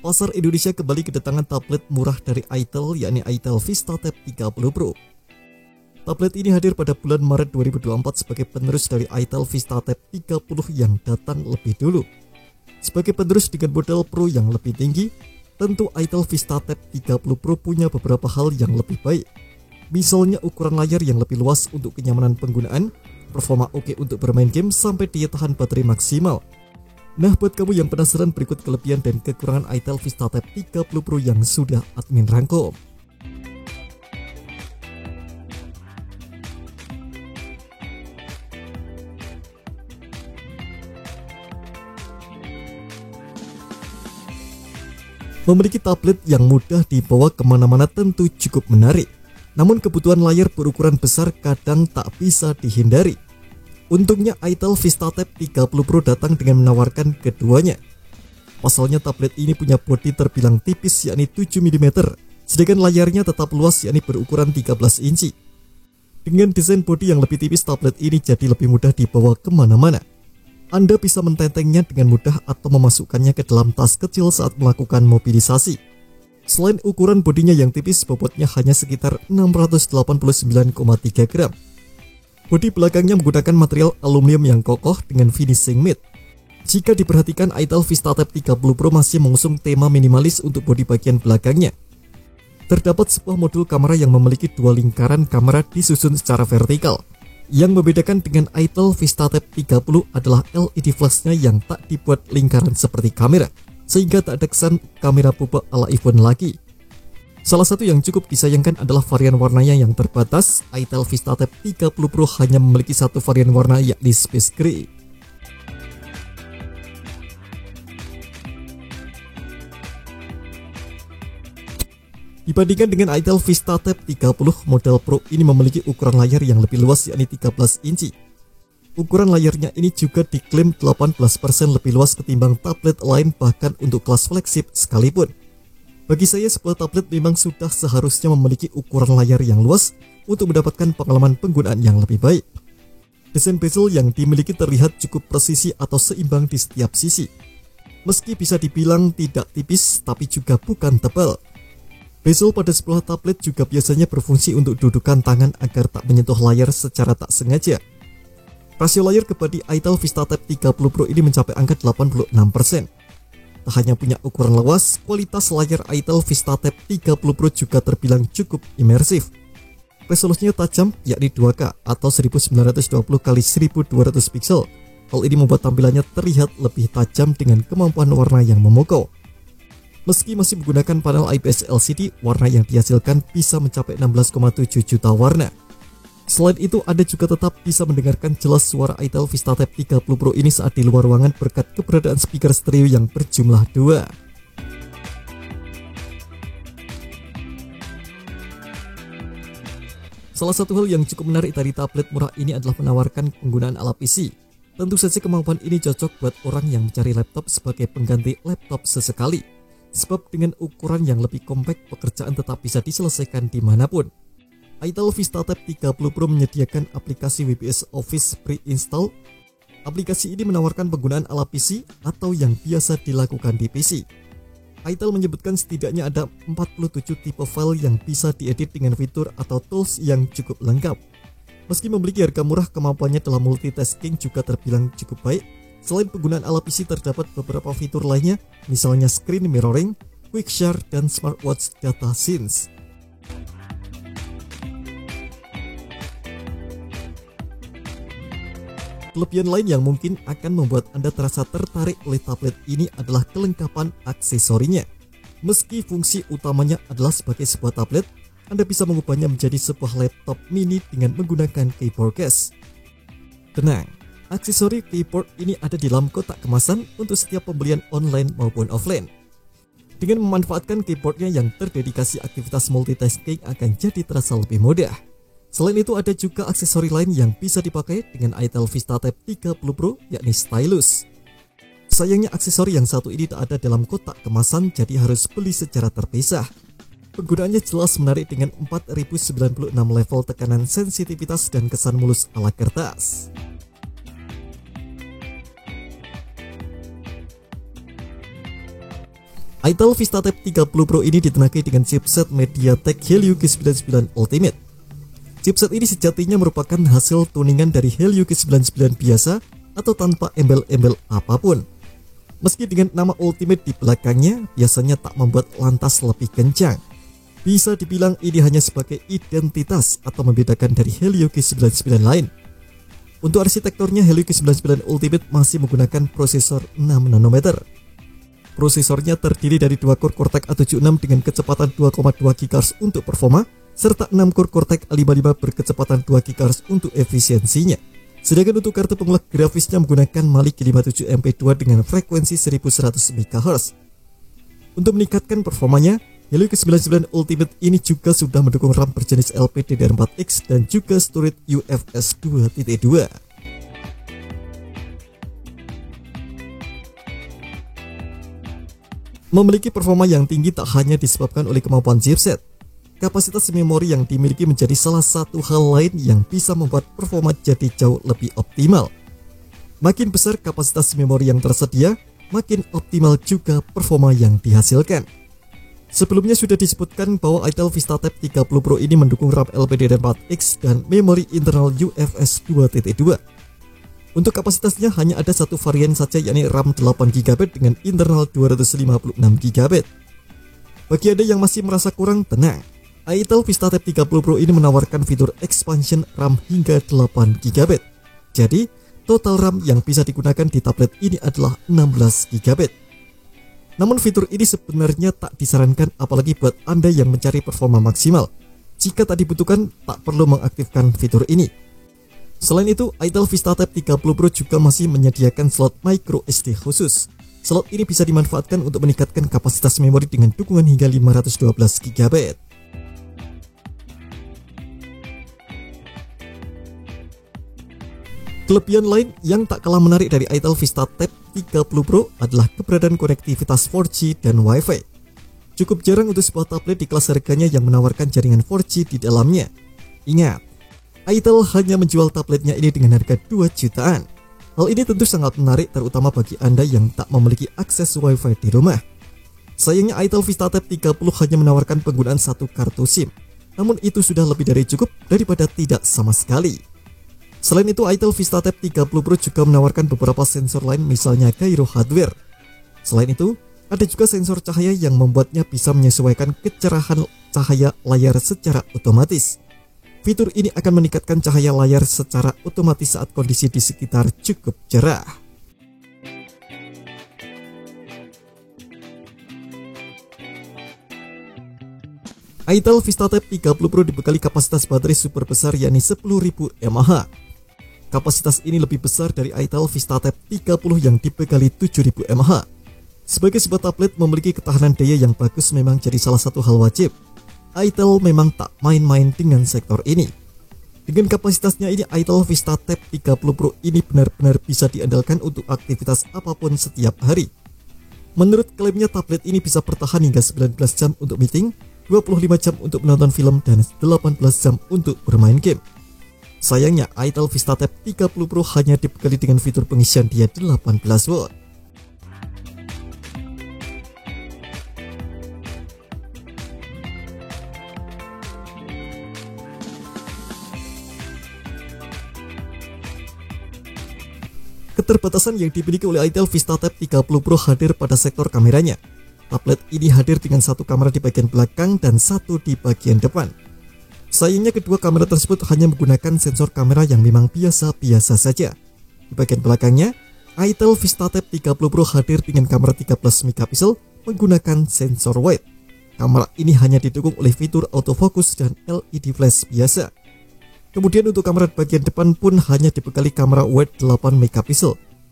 pasar Indonesia kembali kedatangan tablet murah dari Itel, yakni Itel Vista Tab 30 Pro. Tablet ini hadir pada bulan Maret 2024 sebagai penerus dari Itel Vista Tab 30 yang datang lebih dulu. Sebagai penerus dengan model Pro yang lebih tinggi, tentu Itel Vista Tab 30 Pro punya beberapa hal yang lebih baik. Misalnya ukuran layar yang lebih luas untuk kenyamanan penggunaan, performa oke untuk bermain game, sampai daya tahan baterai maksimal. Nah, buat kamu yang penasaran, berikut kelebihan dan kekurangan Itel Vista Tab 30 Pro yang sudah admin rangkum. Memiliki tablet yang mudah dibawa kemana-mana tentu cukup menarik. Namun kebutuhan layar berukuran besar kadang tak bisa dihindari. Untungnya Itel Vista Tab 30 Pro datang dengan menawarkan keduanya. Pasalnya tablet ini punya bodi terbilang tipis, yakni 7 mm, sedangkan layarnya tetap luas, yakni berukuran 13 inci. Dengan desain bodi yang lebih tipis, tablet ini jadi lebih mudah dibawa kemana-mana. Anda bisa mententengnya dengan mudah atau memasukkannya ke dalam tas kecil saat melakukan mobilisasi. Selain ukuran bodinya yang tipis, bobotnya hanya sekitar 689,3 gram. Bodi belakangnya menggunakan material aluminium yang kokoh dengan finishing matte. Jika diperhatikan, Itel Vista Tab 30 Pro masih mengusung tema minimalis untuk bodi bagian belakangnya. Terdapat sebuah modul kamera yang memiliki dua lingkaran kamera disusun secara vertikal. Yang membedakan dengan Itel Vista Tab 30 adalah LED flashnya yang tak dibuat lingkaran seperti kamera, sehingga tak ada kesan kamera pupa ala iPhone lagi. Salah satu yang cukup disayangkan adalah varian warnanya yang terbatas. Itel Vista Tab 30 Pro hanya memiliki satu varian warna, yakni Space Gray. Dibandingkan dengan Itel Vista Tab 30, model Pro ini memiliki ukuran layar yang lebih luas, yakni 13 inci. Ukuran layarnya ini juga diklaim 18% lebih luas ketimbang tablet lain, bahkan untuk kelas flagship sekalipun. Bagi saya, sebuah tablet memang sudah seharusnya memiliki ukuran layar yang luas untuk mendapatkan pengalaman penggunaan yang lebih baik. Desain bezel yang dimiliki terlihat cukup presisi atau seimbang di setiap sisi. Meski bisa dibilang tidak tipis, tapi juga bukan tebal. Bezel pada sebelah tablet juga biasanya berfungsi untuk dudukan tangan agar tak menyentuh layar secara tak sengaja. Rasio layar ke bodi Itel Vista Tab 30 Pro ini mencapai angka 86%. Tak hanya punya ukuran luas, kualitas layar Itel Vista Tab 30 Pro juga terbilang cukup imersif. Resolusinya tajam, yakni 2K atau 1920x1200 pixel. Hal ini membuat tampilannya terlihat lebih tajam dengan kemampuan warna yang memukau. Meski masih menggunakan panel IPS LCD, warna yang dihasilkan bisa mencapai 16,7 juta warna. Selain itu, Anda juga tetap bisa mendengarkan jelas suara Itel Vista Tab 30 Pro ini saat di luar ruangan berkat keberadaan speaker stereo yang berjumlah 2. Salah satu hal yang cukup menarik dari tablet murah ini adalah menawarkan penggunaan ala PC. Tentu saja kemampuan ini cocok buat orang yang mencari laptop sebagai pengganti laptop sesekali. Sebab dengan ukuran yang lebih kompak, pekerjaan tetap bisa diselesaikan dimanapun. Itel Vista Tab 30 Pro menyediakan aplikasi WPS Office pre-install. Aplikasi ini menawarkan penggunaan ala PC atau yang biasa dilakukan di PC. Itel menyebutkan setidaknya ada 47 tipe file yang bisa diedit dengan fitur atau tools yang cukup lengkap. Meski memiliki harga murah, kemampuannya dalam multitasking juga terbilang cukup baik. Selain penggunaan ala PC, terdapat beberapa fitur lainnya, misalnya screen mirroring, quick share, dan smartwatch data sync. Kelebihan lain yang mungkin akan membuat Anda terasa tertarik oleh tablet ini adalah kelengkapan aksesorinya. Meski fungsi utamanya adalah sebagai sebuah tablet, Anda bisa mengubahnya menjadi sebuah laptop mini dengan menggunakan keyboard case. Tenang, aksesori keyboard ini ada di dalam kotak kemasan untuk setiap pembelian online maupun offline. Dengan memanfaatkan keyboardnya yang terdedikasi aktivitas multitasking akan jadi terasa lebih mudah. Selain itu, ada juga aksesori lain yang bisa dipakai dengan Itel Vista Tab 30 Pro, yakni stylus. Sayangnya aksesori yang satu ini tak ada dalam kotak kemasan, jadi harus beli secara terpisah. Penggunaannya jelas menarik dengan 4096 level tekanan sensitivitas dan kesan mulus ala kertas. itel VistaTab 30 Pro ini ditenagai dengan chipset MediaTek Helio G99 Ultimate. Chipset ini sejatinya merupakan hasil tuningan dari Helio G99 biasa atau tanpa embel-embel apapun. Meski dengan nama Ultimate di belakangnya, biasanya tak membuat lantas lebih kencang. Bisa dibilang ini hanya sebagai identitas atau membedakan dari Helio G99 lain. Untuk arsitekturnya, Helio G99 Ultimate masih menggunakan prosesor 6 nanometer. Prosesornya terdiri dari 2 core Cortex A76 dengan kecepatan 2,2 GHz untuk performa, serta 6 core Cortex A55 berkecepatan 2 GHz untuk efisiensinya. Sedangkan untuk kartu pengulik grafisnya menggunakan Mali G57 MP2 dengan frekuensi 1100 MHz. Untuk meningkatkan performanya, Helio G99 Ultimate ini juga sudah mendukung RAM berjenis LPDDR4X dan juga storage UFS 2.2. Memiliki performa yang tinggi tak hanya disebabkan oleh kemampuan chipset. Kapasitas memori yang dimiliki menjadi salah satu hal lain yang bisa membuat performa jadi jauh lebih optimal. Makin besar kapasitas memori yang tersedia, makin optimal juga performa yang dihasilkan. Sebelumnya sudah disebutkan bahwa itel VistaTab 30 Pro ini mendukung RAM LPDDR4X dan memori internal UFS 2.2. Untuk kapasitasnya hanya ada satu varian saja, yakni RAM 8GB dengan internal 256GB. Bagi Anda yang masih merasa kurang, tenang. itel VistaTab 30 Pro ini menawarkan fitur expansion RAM hingga 8GB. Jadi, total RAM yang bisa digunakan di tablet ini adalah 16GB. Namun fitur ini sebenarnya tak disarankan apalagi buat Anda yang mencari performa maksimal. Jika tak dibutuhkan, tak perlu mengaktifkan fitur ini. Selain itu, itel VistaTab 30 Pro juga masih menyediakan slot micro SD khusus. Slot ini bisa dimanfaatkan untuk meningkatkan kapasitas memori dengan dukungan hingga 512GB. Kelebihan lain yang tak kalah menarik dari itel VistaTab 30 Pro adalah keberadaan konektivitas 4G dan Wi-Fi. Cukup jarang untuk sebuah tablet di kelas harganya yang menawarkan jaringan 4G di dalamnya. Ingat, itel hanya menjual tabletnya ini dengan harga 2 jutaan. Hal ini tentu sangat menarik terutama bagi Anda yang tak memiliki akses Wi-Fi di rumah. Sayangnya itel VistaTab 30 hanya menawarkan penggunaan satu kartu SIM. Namun itu sudah lebih dari cukup daripada tidak sama sekali. Selain itu, itel VistaTab 30 Pro juga menawarkan beberapa sensor lain, misalnya gyro hardware. Selain itu, ada juga sensor cahaya yang membuatnya bisa menyesuaikan kecerahan cahaya layar secara otomatis. Fitur ini akan meningkatkan cahaya layar secara otomatis saat kondisi di sekitar cukup cerah. itel VistaTab 30 Pro dibekali kapasitas baterai super besar, yakni 10.000 mAh. Kapasitas ini lebih besar dari itel VistaTab 30 yang dibekali 7.000 mAh. Sebagai sebuah tablet memiliki ketahanan daya yang bagus memang jadi salah satu hal wajib. itel memang tak main-main dengan sektor ini. Dengan kapasitasnya ini, itel VistaTab 30 Pro ini benar-benar bisa diandalkan untuk aktivitas apapun setiap hari. Menurut klaimnya, tablet ini bisa bertahan hingga 19 jam untuk meeting, 25 jam untuk menonton film, dan 18 jam untuk bermain game. Sayangnya, itel VistaTab 30 Pro hanya dibekali dengan fitur pengisian daya 18W. Keterbatasan yang dimiliki oleh itel VistaTab 30 Pro hadir pada sektor kameranya. Tablet ini hadir dengan satu kamera di bagian belakang dan satu di bagian depan. Sayangnya kedua kamera tersebut hanya menggunakan sensor kamera yang memang biasa-biasa saja. Di bagian belakangnya, itel VistaTab 30 Pro hadir dengan kamera 13 MP menggunakan sensor wide. Kamera ini hanya didukung oleh fitur autofocus dan LED flash biasa. Kemudian untuk kamera bagian depan pun hanya dibekali kamera wide 8 MP.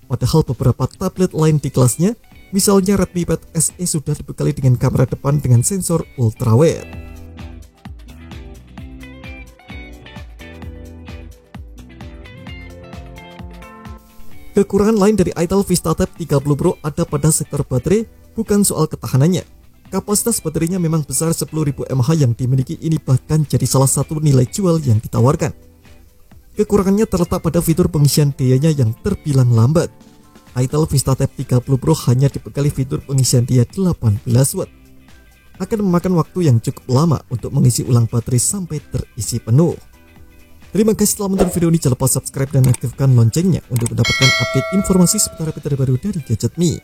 Padahal beberapa tablet lain di kelasnya, misalnya Redmi Pad SE, sudah dibekali dengan kamera depan dengan sensor ultra wide. Kekurangan lain dari itel VistaTab 30 Pro ada pada sektor baterai, bukan soal ketahanannya. Kapasitas baterainya memang besar, 10.000 mAh yang dimiliki ini bahkan jadi salah satu nilai jual yang ditawarkan. Kekurangannya terletak pada fitur pengisian dayanya yang terbilang lambat. Itel VistaTab 30 Pro hanya dibekali fitur pengisian daya 18 Watt. Akan memakan waktu yang cukup lama untuk mengisi ulang baterai sampai terisi penuh. Terima kasih telah menonton video ini, jangan lupa subscribe dan aktifkan loncengnya untuk mendapatkan update informasi seputar terbaru dari Gadget Me.